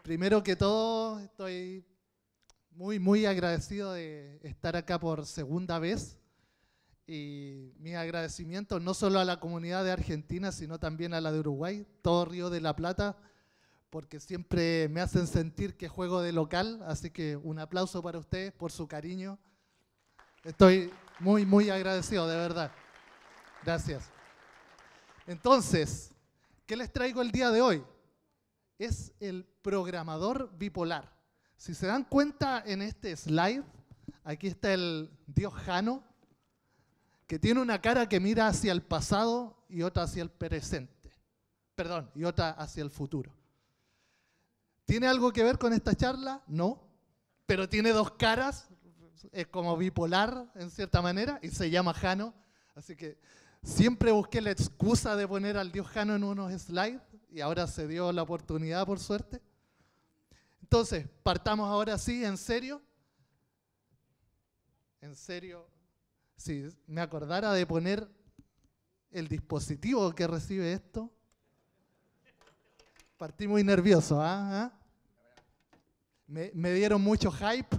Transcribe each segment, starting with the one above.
Primero que todo, estoy muy agradecido de estar acá por segunda vez. Y mis agradecimientos no solo a la comunidad de Argentina, sino también a la de Uruguay, todo Río de la Plata, porque siempre me hacen sentir que juego de local. Así que un aplauso para ustedes por su cariño. Estoy muy agradecido, de verdad. Gracias. Entonces, ¿qué les traigo el día de hoy? Es el programador bipolar. Si se dan cuenta en este slide, aquí está el dios Jano, que tiene una cara que mira hacia el pasado y otra hacia el presente. Perdón, y otra hacia el futuro. ¿Tiene algo que ver con esta charla? No, pero tiene dos caras, es como bipolar en cierta manera, y se llama Jano. Así que siempre busqué la excusa de poner al dios Jano en unos slides, y ahora se dio la oportunidad, por suerte. Entonces, partamos ahora sí, en serio. En serio, si me acordara de poner el dispositivo que recibe esto. Partí muy nervioso, ¿ah? Me dieron mucho hype.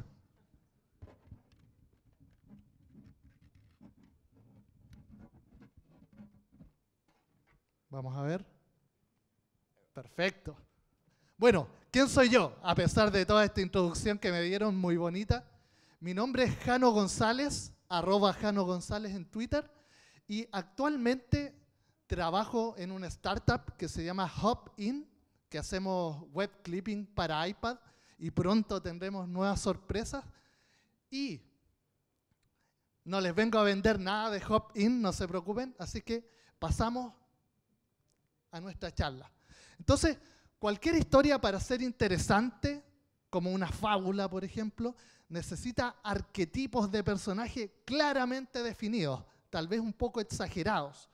Vamos a ver. Perfecto. Bueno, ¿quién soy yo? A pesar de toda esta introducción que me dieron muy bonita. Mi nombre es Jano González, @Jano González en Twitter. Y actualmente trabajo en una startup que se llama Hopin, que hacemos web clipping para iPad. Y pronto tendremos nuevas sorpresas. Y no les vengo a vender nada de Hopin, no se preocupen. Así que pasamos a nuestra charla. Entonces, cualquier historia para ser interesante, como una fábula, por ejemplo, necesita arquetipos de personaje claramente definidos, tal vez un poco exagerados.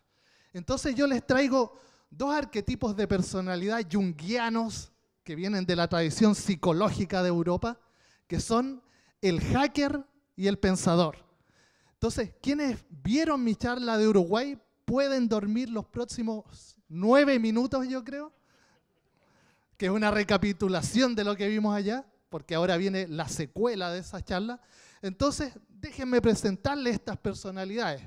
Entonces yo les traigo dos arquetipos de personalidad junguianos que vienen de la tradición psicológica de Europa, que son el hacker y el pensador. Entonces, quienes vieron mi charla de Uruguay pueden dormir los próximos 9 minutos, yo creo, que es una recapitulación de lo que vimos allá, porque ahora viene la secuela de esa charla. Entonces, déjenme presentarles estas personalidades.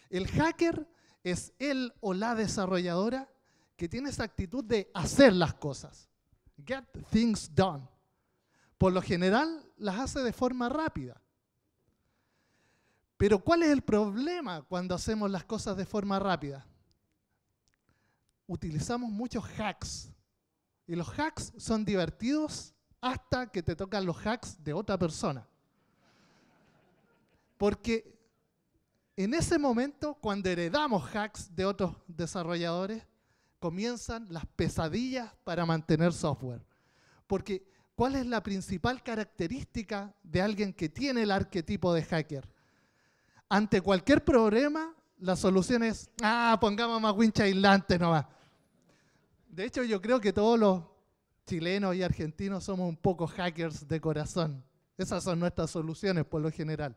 El hacker es él o la desarrolladora que tiene esa actitud de hacer las cosas. Get things done. Por lo general, las hace de forma rápida. Pero ¿cuál es el problema cuando hacemos las cosas de forma rápida? Utilizamos muchos hacks. Y los hacks son divertidos hasta que te tocan los hacks de otra persona. Porque en ese momento, cuando heredamos hacks de otros desarrolladores, comienzan las pesadillas para mantener software. Porque, ¿cuál es la principal característica de alguien que tiene el arquetipo de hacker? Ante cualquier problema, la solución es, pongamos más winch aislante nomás. De hecho, yo creo que todos los chilenos y argentinos somos un poco hackers de corazón. Esas son nuestras soluciones por lo general.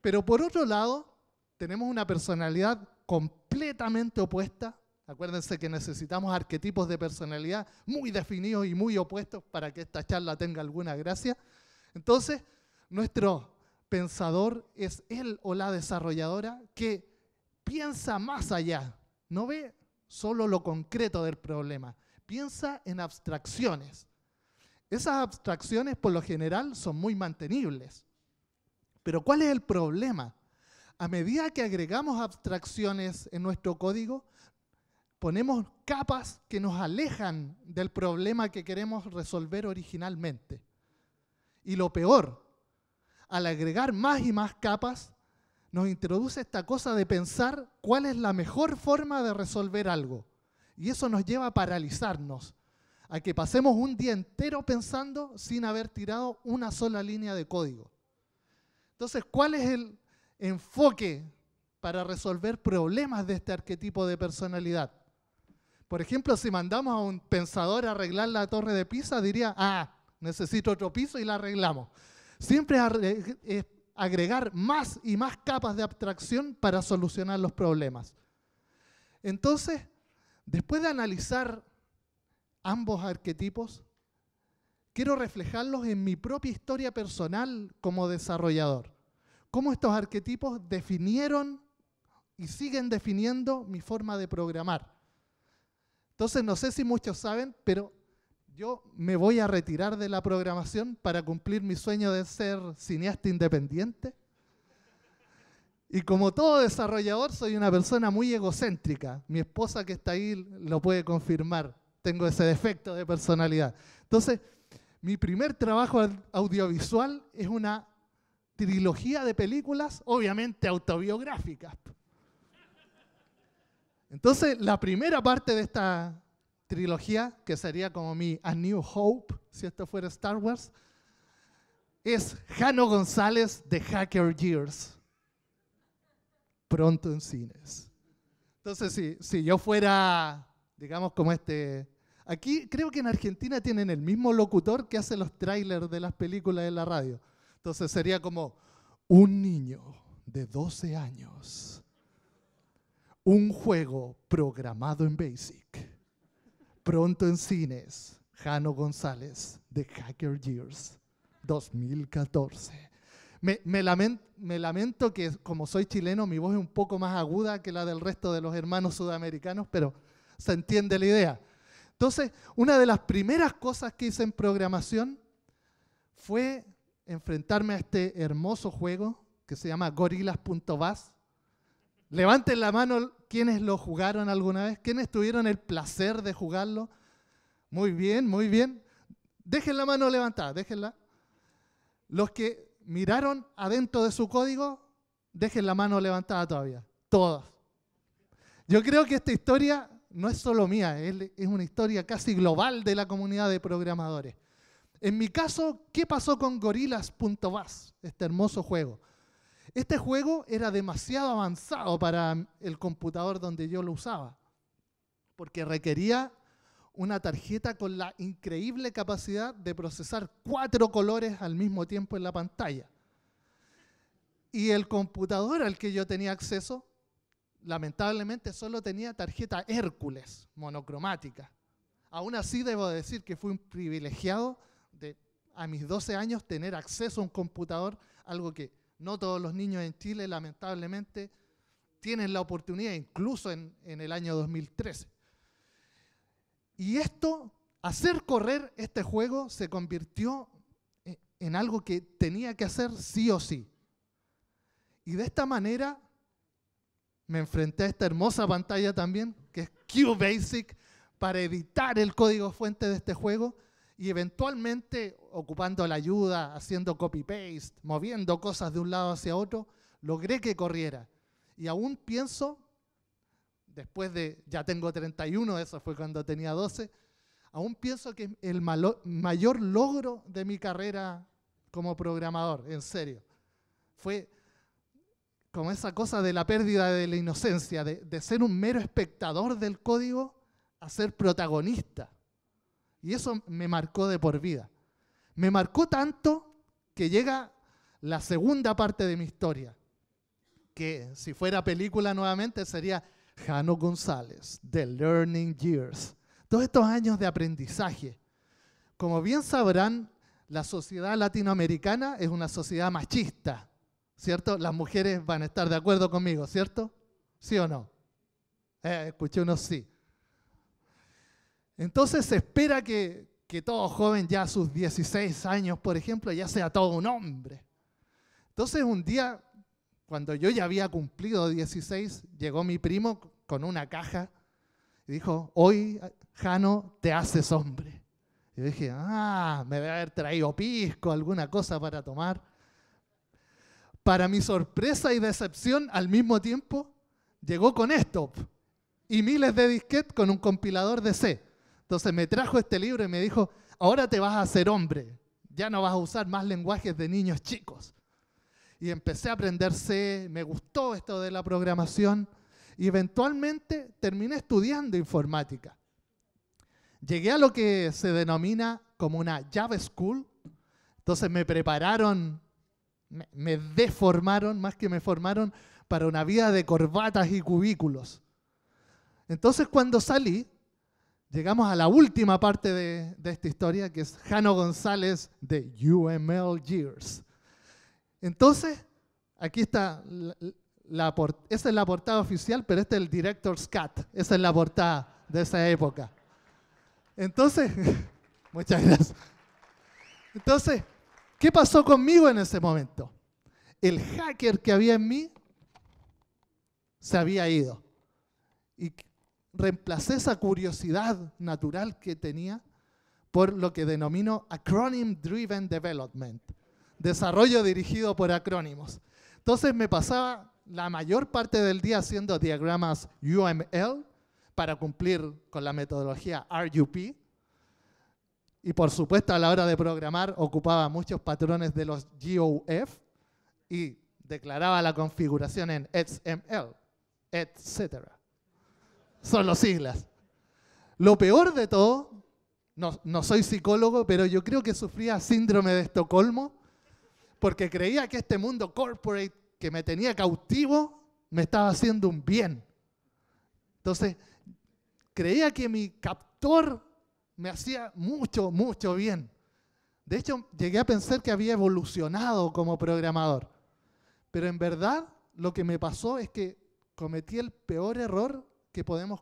Pero por otro lado, tenemos una personalidad completamente opuesta. Acuérdense que necesitamos arquetipos de personalidad muy definidos y muy opuestos para que esta charla tenga alguna gracia. Entonces, nuestro pensador es él o la desarrolladora que piensa más allá, no ve solo lo concreto del problema, piensa en abstracciones. Esas abstracciones por lo general son muy mantenibles. Pero ¿cuál es el problema? A medida que agregamos abstracciones en nuestro código, ponemos capas que nos alejan del problema que queremos resolver originalmente. Y lo peor, al agregar más y más capas, nos introduce esta cosa de pensar cuál es la mejor forma de resolver algo. Y eso nos lleva a paralizarnos, a que pasemos un día entero pensando sin haber tirado una sola línea de código. Entonces, ¿cuál es el enfoque para resolver problemas de este arquetipo de personalidad? Por ejemplo, si mandamos a un pensador a arreglar la torre de Pisa, diría, necesito otro piso y la arreglamos. Siempre es agregar más y más capas de abstracción para solucionar los problemas. Entonces, después de analizar ambos arquetipos, quiero reflejarlos en mi propia historia personal como desarrollador. Cómo estos arquetipos definieron y siguen definiendo mi forma de programar. Entonces, no sé si muchos saben, pero yo me voy a retirar de la programación para cumplir mi sueño de ser cineasta independiente. Y como todo desarrollador, soy una persona muy egocéntrica. Mi esposa que está ahí lo puede confirmar. Tengo ese defecto de personalidad. Entonces, mi primer trabajo audiovisual es una trilogía de películas, obviamente autobiográficas. Entonces, la primera parte de esta trilogía, que sería como mi A New Hope, si esto fuera Star Wars, es Jano González de Hacker Years. Pronto en cines. Entonces, si yo fuera, digamos, como aquí creo que en Argentina tienen el mismo locutor que hace los trailers de las películas en la radio. Entonces sería como un niño de 12 años, un juego programado en BASIC, pronto en cines, Jano González de Hacker Years 2014. Me lamento que como soy chileno mi voz es un poco más aguda que la del resto de los hermanos sudamericanos, pero se entiende la idea. Entonces, una de las primeras cosas que hice en programación fue enfrentarme a este hermoso juego que se llama Gorillaz.bas. Levanten la mano quienes lo jugaron alguna vez, quienes tuvieron el placer de jugarlo. Muy bien, muy bien. Dejen la mano levantada, déjenla. Los que miraron adentro de su código, dejen la mano levantada todavía. Todos. Yo creo que esta historia no es solo mía, es una historia casi global de la comunidad de programadores. En mi caso, ¿qué pasó con Gorillaz.bas, este hermoso juego? Este juego era demasiado avanzado para el computador donde yo lo usaba, porque requería una tarjeta con la increíble capacidad de procesar 4 colores al mismo tiempo en la pantalla. Y el computador al que yo tenía acceso, lamentablemente solo tenía tarjeta Hércules monocromática. Aún así debo decir que fui un privilegiado de a mis 12 años tener acceso a un computador, algo que no todos los niños en Chile lamentablemente tienen la oportunidad, incluso en el año 2013. Y hacer correr este juego se convirtió en algo que tenía que hacer sí o sí. Y de esta manera me enfrenté a esta hermosa pantalla también, que es QBasic, para editar el código fuente de este juego y eventualmente, ocupando la ayuda, haciendo copy-paste, moviendo cosas de un lado hacia otro, logré que corriera. Y aún pienso, después de, ya tengo 31, eso fue cuando tenía 12, aún pienso que es el mayor logro de mi carrera como programador, en serio. Fue como esa cosa de la pérdida de la inocencia, de ser un mero espectador del código a ser protagonista. Y eso me marcó de por vida. Me marcó tanto que llega la segunda parte de mi historia, que si fuera película nuevamente sería Jano González, The Learning Years. Todos estos años de aprendizaje. Como bien sabrán, la sociedad latinoamericana es una sociedad machista, ¿cierto? Las mujeres van a estar de acuerdo conmigo, ¿cierto? ¿Sí o no? Escuché unos sí. Entonces se espera que todo joven ya a sus 16 años, por ejemplo, ya sea todo un hombre. Entonces un día, cuando yo ya había cumplido 16, llegó mi primo con una caja y dijo, hoy, Jano, te haces hombre. Y yo dije, me debe haber traído pisco, alguna cosa para tomar. Para mi sorpresa y decepción, al mismo tiempo, llegó con esto y miles de disquetes con un compilador de C. Entonces me trajo este libro y me dijo, ahora te vas a hacer hombre, ya no vas a usar más lenguajes de niños chicos. Y empecé a aprender C, me gustó esto de la programación y eventualmente terminé estudiando informática. Llegué a lo que se denomina como una Java School, entonces me prepararon, me deformaron, más que me formaron, para una vida de corbatas y cubículos. Entonces cuando salí, llegamos a la última parte de esta historia, que es Jano González de UML Years. Entonces, aquí está, esa es la portada oficial, pero este es el Director's Cut. Esa es la portada de esa época. Entonces, muchas gracias. Entonces, ¿qué pasó conmigo en ese momento? El hacker que había en mí se había ido. Y reemplacé esa curiosidad natural que tenía por lo que denomino Acronym Driven Development, desarrollo dirigido por acrónimos. Entonces me pasaba la mayor parte del día haciendo diagramas UML para cumplir con la metodología RUP. Y por supuesto a la hora de programar ocupaba muchos patrones de los GOF y declaraba la configuración en XML, etc. Son las siglas. Lo peor de todo, no soy psicólogo, pero yo creo que sufría síndrome de Estocolmo porque creía que este mundo corporate que me tenía cautivo me estaba haciendo un bien. Entonces, creía que mi captor me hacía mucho, mucho bien. De hecho, llegué a pensar que había evolucionado como programador. Pero en verdad, lo que me pasó es que cometí el peor error que podemos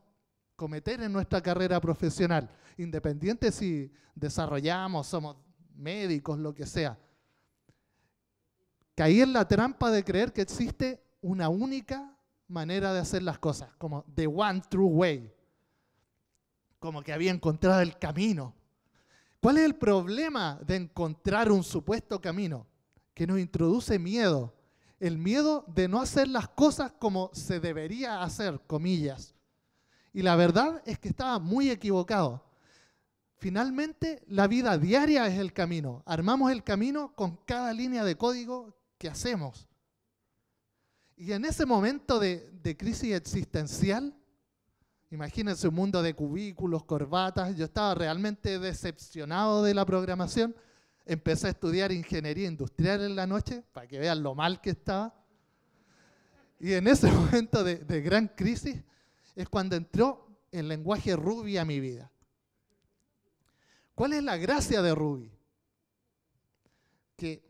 cometer en nuestra carrera profesional, independiente si desarrollamos, somos médicos, lo que sea. Caí en la trampa de creer que existe una única manera de hacer las cosas, como the one true way, como que había encontrado el camino. ¿Cuál es el problema de encontrar un supuesto camino? Que nos introduce miedo. El miedo de no hacer las cosas como se debería hacer, comillas. Y la verdad es que estaba muy equivocado. Finalmente, la vida diaria es el camino. Armamos el camino con cada línea de código que hacemos. Y en ese momento de crisis existencial, imagínense un mundo de cubículos, corbatas, yo estaba realmente decepcionado de la programación. Empecé a estudiar ingeniería industrial en la noche, para que vean lo mal que estaba. Y en ese momento de gran crisis es cuando entró el lenguaje Ruby a mi vida. ¿Cuál es la gracia de Ruby? Que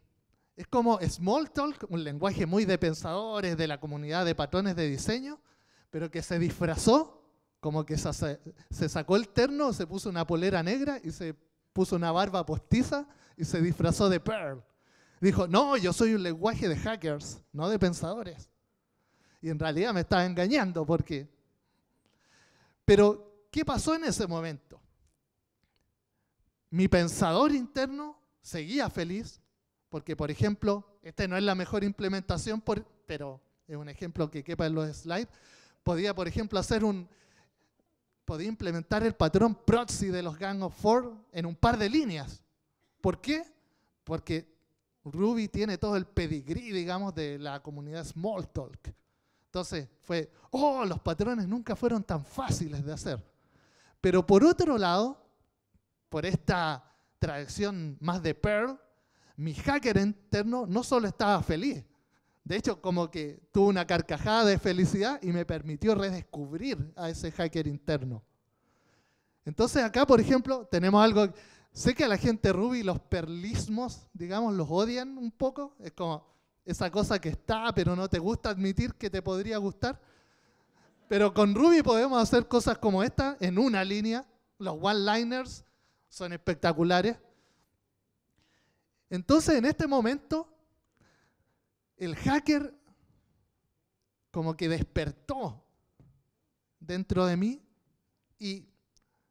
es como Smalltalk, un lenguaje muy de pensadores, de la comunidad de patrones de diseño, pero que se disfrazó, como que se sacó el terno, se puso una polera negra y se puso una barba postiza y se disfrazó de Perl. Dijo, no, yo soy un lenguaje de hackers, no de pensadores. Y en realidad me estaba engañando porque... Pero, ¿qué pasó en ese momento? Mi pensador interno seguía feliz porque, por ejemplo, esta no es la mejor implementación, pero es un ejemplo que quepa en los slides. Podía, por ejemplo, podía implementar el patrón proxy de los Gang of Four en un par de líneas. ¿Por qué? Porque Ruby tiene todo el pedigrí, digamos, de la comunidad Smalltalk. Entonces fue, los patrones nunca fueron tan fáciles de hacer. Pero por otro lado, por esta tradición más de Perl, mi hacker interno no solo estaba feliz, de hecho como que tuvo una carcajada de felicidad y me permitió redescubrir a ese hacker interno. Entonces acá, por ejemplo, tenemos algo, sé que a la gente Ruby los perlismos, digamos, los odian un poco, es como esa cosa que está, pero no te gusta admitir que te podría gustar. Pero con Ruby podemos hacer cosas como esta en una línea. Los one-liners son espectaculares. Entonces, en este momento, el hacker como que despertó dentro de mí y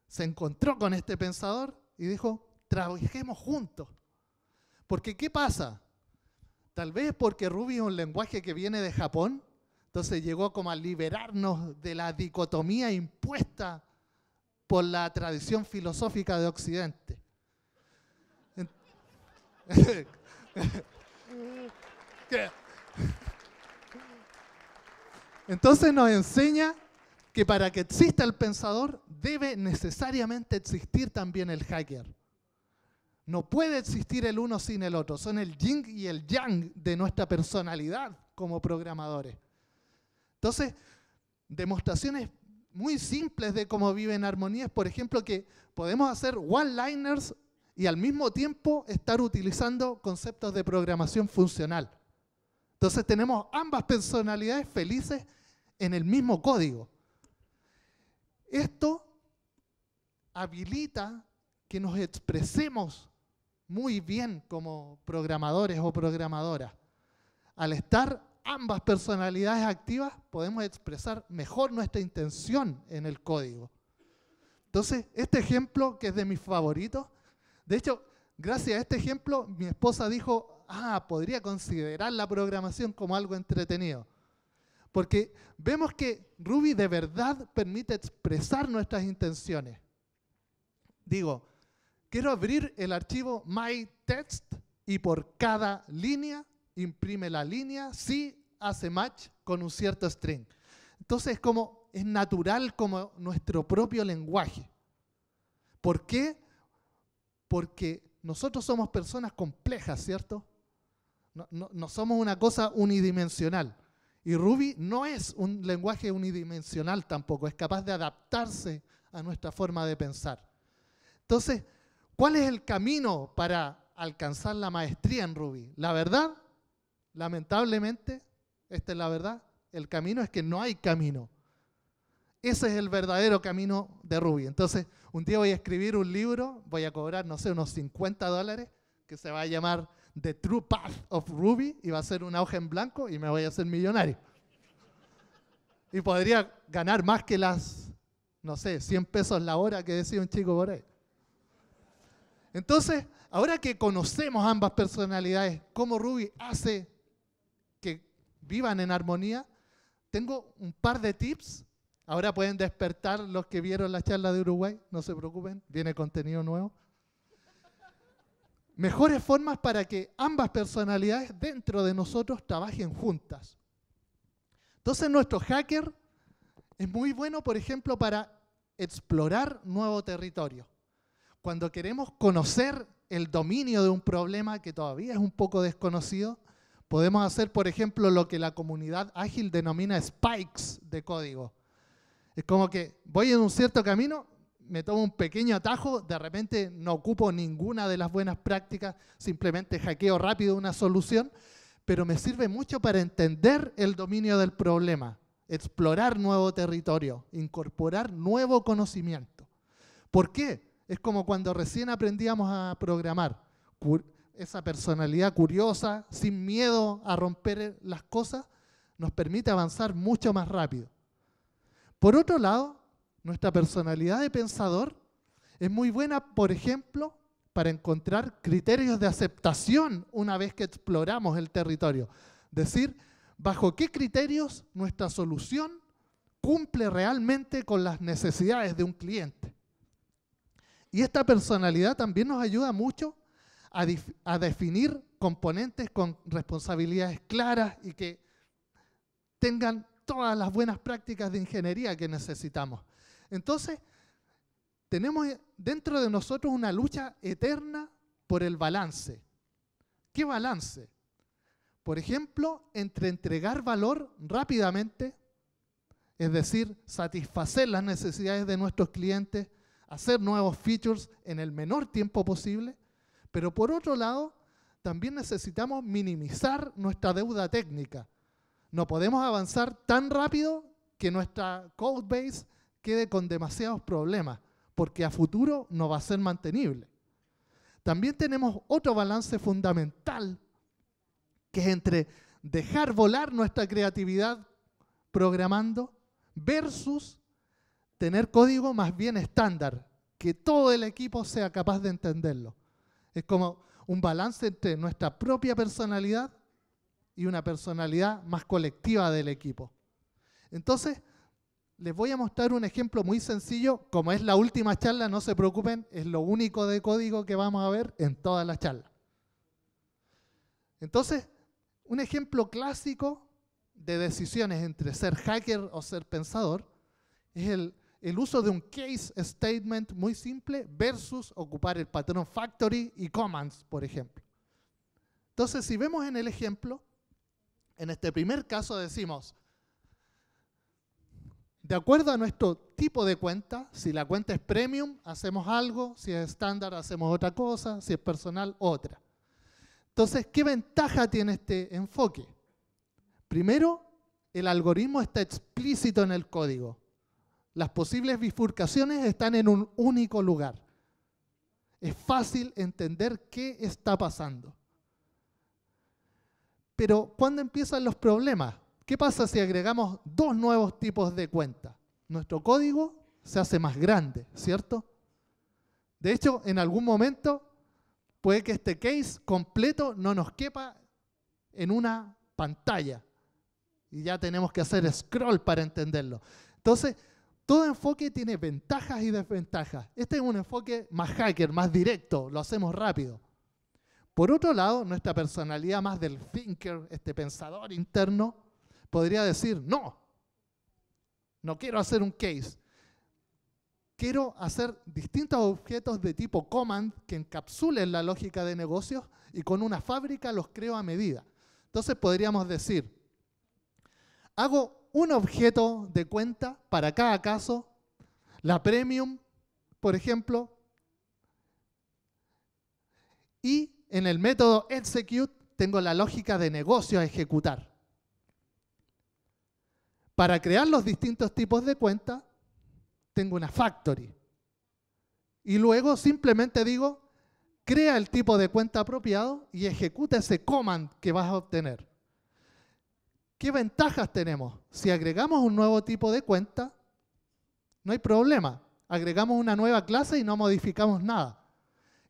se encontró con este pensador y dijo, trabajemos juntos. Porque, ¿qué pasa? Tal vez porque Ruby es un lenguaje que viene de Japón, entonces llegó como a liberarnos de la dicotomía impuesta por la tradición filosófica de Occidente. Entonces nos enseña que para que exista el pensador debe necesariamente existir también el hacker. No puede existir el uno sin el otro. Son el yin y el yang de nuestra personalidad como programadores. Entonces, demostraciones muy simples de cómo vive en armonía es, por ejemplo, que podemos hacer one-liners y al mismo tiempo estar utilizando conceptos de programación funcional. Entonces tenemos ambas personalidades felices en el mismo código. Esto habilita que nos expresemos muy bien como programadores o programadoras. Al estar ambas personalidades activas, podemos expresar mejor nuestra intención en el código. Entonces, este ejemplo, que es de mis favoritos, de hecho, gracias a este ejemplo, mi esposa dijo, podría considerar la programación como algo entretenido. Porque vemos que Ruby de verdad permite expresar nuestras intenciones. Digo, quiero abrir el archivo myText y por cada línea imprime la línea si hace match con un cierto string. Entonces es natural como nuestro propio lenguaje. ¿Por qué? Porque nosotros somos personas complejas, ¿cierto? No somos una cosa unidimensional. Y Ruby no es un lenguaje unidimensional tampoco, es capaz de adaptarse a nuestra forma de pensar. Entonces, ¿cuál es el camino para alcanzar la maestría en Ruby? La verdad, lamentablemente, esta es la verdad, el camino es que no hay camino. Ese es el verdadero camino de Ruby. Entonces, un día voy a escribir un libro, voy a cobrar, no sé, unos $50, que se va a llamar The True Path of Ruby, y va a ser una hoja en blanco y me voy a hacer millonario. Y podría ganar más que las, no sé, 100 pesos la hora que decía un chico por ahí. Entonces, ahora que conocemos ambas personalidades, cómo Ruby hace que vivan en armonía, tengo un par de tips. Ahora pueden despertar los que vieron la charla de Uruguay, no se preocupen, viene contenido nuevo. Mejores formas para que ambas personalidades dentro de nosotros trabajen juntas. Entonces nuestro hacker es muy bueno, por ejemplo, para explorar nuevo territorio. Cuando queremos conocer el dominio de un problema que todavía es un poco desconocido, podemos hacer, por ejemplo, lo que la comunidad ágil denomina spikes de código. Es como que voy en un cierto camino, me tomo un pequeño atajo, de repente no ocupo ninguna de las buenas prácticas, simplemente hackeo rápido una solución, pero me sirve mucho para entender el dominio del problema, explorar nuevo territorio, incorporar nuevo conocimiento. ¿Por qué? Es como cuando recién aprendíamos a programar. Esa personalidad curiosa, sin miedo a romper las cosas, nos permite avanzar mucho más rápido. Por otro lado, nuestra personalidad de pensador es muy buena, por ejemplo, para encontrar criterios de aceptación una vez que exploramos el territorio. Decir, bajo qué criterios nuestra solución cumple realmente con las necesidades de un cliente. Y esta personalidad también nos ayuda mucho a definir componentes con responsabilidades claras y que tengan todas las buenas prácticas de ingeniería que necesitamos. Entonces, tenemos dentro de nosotros una lucha eterna por el balance. ¿Qué balance? Por ejemplo, entre entregar valor rápidamente, es decir, satisfacer las necesidades de nuestros clientes, hacer nuevos features en el menor tiempo posible, pero por otro lado, también necesitamos minimizar nuestra deuda técnica. No podemos avanzar tan rápido que nuestra codebase quede con demasiados problemas, porque a futuro no va a ser mantenible. También tenemos otro balance fundamental, que es entre dejar volar nuestra creatividad programando versus tener código más bien estándar, que todo el equipo sea capaz de entenderlo. Es como un balance entre nuestra propia personalidad y una personalidad más colectiva del equipo. Entonces, les voy a mostrar un ejemplo muy sencillo. Como es la última charla, no se preocupen, es lo único de código que vamos a ver en toda la charla. Entonces, un ejemplo clásico de decisiones entre ser hacker o ser pensador es el uso de un case statement muy simple versus ocupar el patrón factory y commands, por ejemplo. Entonces, si vemos en el ejemplo, en este primer caso decimos, de acuerdo a nuestro tipo de cuenta, si la cuenta es premium, hacemos algo, si es estándar, hacemos otra cosa, si es personal, otra. Entonces, ¿qué ventaja tiene este enfoque? Primero, el algoritmo está explícito en el código. Las posibles bifurcaciones están en un único lugar. Es fácil entender qué está pasando. Pero, ¿cuándo empiezan los problemas? ¿Qué pasa si agregamos dos nuevos tipos de cuenta? Nuestro código se hace más grande, ¿cierto? De hecho, en algún momento puede que este case completo no nos quepa en una pantalla. Y ya tenemos que hacer scroll para entenderlo. Entonces, todo enfoque tiene ventajas y desventajas. Este es un enfoque más hacker, más directo, lo hacemos rápido. Por otro lado, nuestra personalidad más del thinker, este pensador interno, podría decir, no quiero hacer un case. Quiero hacer distintos objetos de tipo command que encapsulen la lógica de negocios y con una fábrica los creo a medida. Entonces podríamos decir, hago un objeto de cuenta para cada caso, la premium, por ejemplo, y en el método execute tengo la lógica de negocio a ejecutar. Para crear los distintos tipos de cuenta, tengo una factory. Y luego simplemente digo, crea el tipo de cuenta apropiado y ejecuta ese command que vas a obtener. ¿Qué ventajas tenemos? Si agregamos un nuevo tipo de cuenta, no hay problema. Agregamos una nueva clase y no modificamos nada.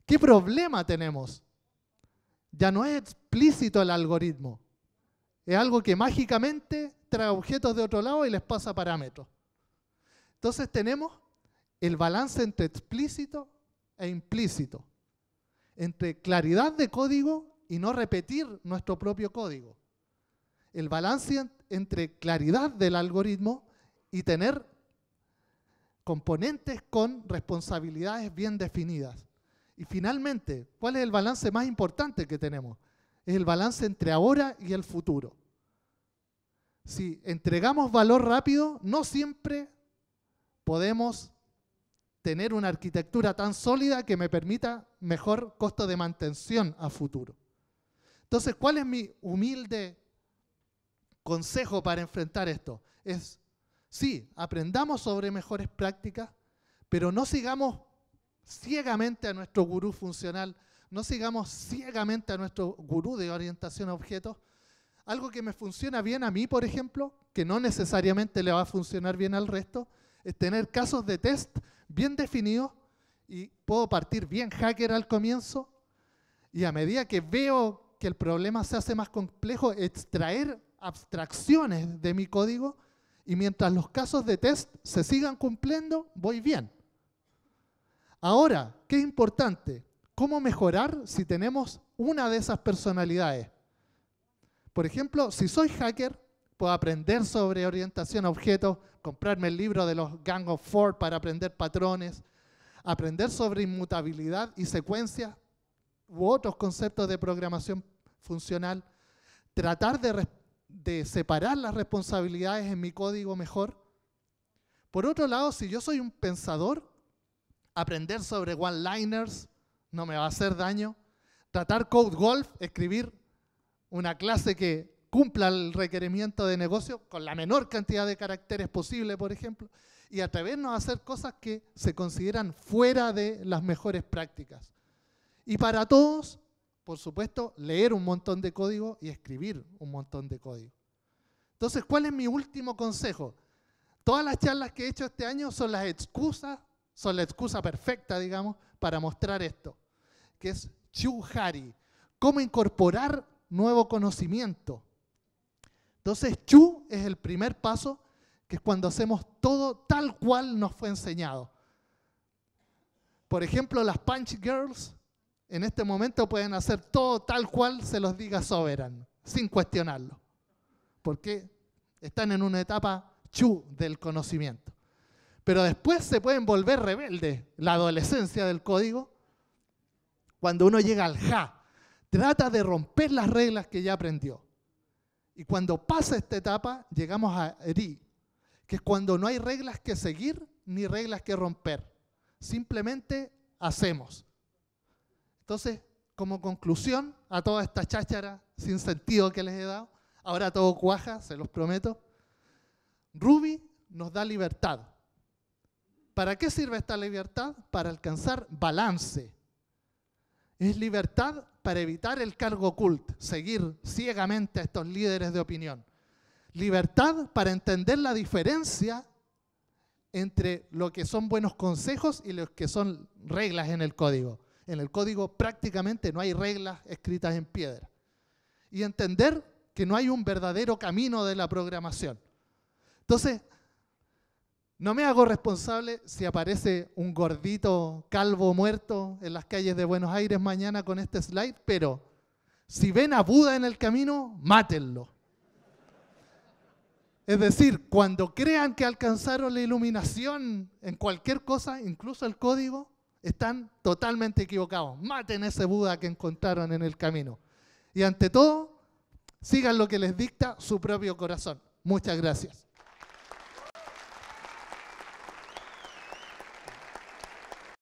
¿Qué problema tenemos? Ya no es explícito el algoritmo. Es algo que mágicamente trae objetos de otro lado y les pasa parámetros. Entonces tenemos el balance entre explícito e implícito, entre claridad de código y no repetir nuestro propio código. El balance entre claridad del algoritmo y tener componentes con responsabilidades bien definidas. Y finalmente, ¿cuál es el balance más importante que tenemos? Es el balance entre ahora y el futuro. Si entregamos valor rápido, no siempre podemos tener una arquitectura tan sólida que me permita mejor costo de mantención a futuro. Entonces, ¿cuál es mi humilde consejo para enfrentar esto? Es, sí, aprendamos sobre mejores prácticas, pero no sigamos ciegamente a nuestro gurú funcional, no sigamos ciegamente a nuestro gurú de orientación a objetos. Algo que me funciona bien a mí, por ejemplo, que no necesariamente le va a funcionar bien al resto, es tener casos de test bien definidos y puedo partir bien hacker al comienzo y a medida que veo que el problema se hace más complejo, extraer abstracciones de mi código y mientras los casos de test se sigan cumpliendo, voy bien. Ahora, ¿qué es importante? ¿Cómo mejorar si tenemos una de esas personalidades? Por ejemplo, si soy hacker, puedo aprender sobre orientación a objetos, comprarme el libro de los Gang of Four para aprender patrones, aprender sobre inmutabilidad y secuencias u otros conceptos de programación funcional, tratar de separar las responsabilidades en mi código mejor. Por otro lado, si yo soy un pensador, aprender sobre one-liners no me va a hacer daño. Tratar Code Golf, escribir una clase que cumpla el requerimiento de negocio con la menor cantidad de caracteres posible, por ejemplo, y atrevernos a hacer cosas que se consideran fuera de las mejores prácticas. Y para todos, por supuesto, leer un montón de código y escribir un montón de código. Entonces, ¿cuál es mi último consejo? Todas las charlas que he hecho este año son la excusa perfecta, digamos, para mostrar esto, que es Chu-Hari, cómo incorporar nuevo conocimiento. Entonces, Chu es el primer paso, que es cuando hacemos todo tal cual nos fue enseñado. Por ejemplo, las Punch Girls en este momento pueden hacer todo tal cual se los diga Sovereign, sin cuestionarlo, porque están en una etapa Chu del conocimiento. Pero después se pueden volver rebeldes, la adolescencia del código, cuando uno llega al Ja, trata de romper las reglas que ya aprendió. Y cuando pasa esta etapa, llegamos a Ri, que es cuando no hay reglas que seguir ni reglas que romper. Simplemente hacemos. Entonces, como conclusión a toda esta cháchara sin sentido que les he dado, ahora todo cuaja, se los prometo. Ruby nos da libertad. ¿Para qué sirve esta libertad? Para alcanzar balance. Es libertad para evitar el cargo cult, seguir ciegamente a estos líderes de opinión. Libertad para entender la diferencia entre lo que son buenos consejos y lo que son reglas en el código. En el código prácticamente no hay reglas escritas en piedra. Y entender que no hay un verdadero camino de la programación. Entonces, no me hago responsable si aparece un gordito calvo muerto en las calles de Buenos Aires mañana con este slide, pero si ven a Buda en el camino, mátenlo. Es decir, cuando crean que alcanzaron la iluminación en cualquier cosa, incluso el código, están totalmente equivocados. Maten a ese Buda que encontraron en el camino. Y ante todo, sigan lo que les dicta su propio corazón. Muchas gracias.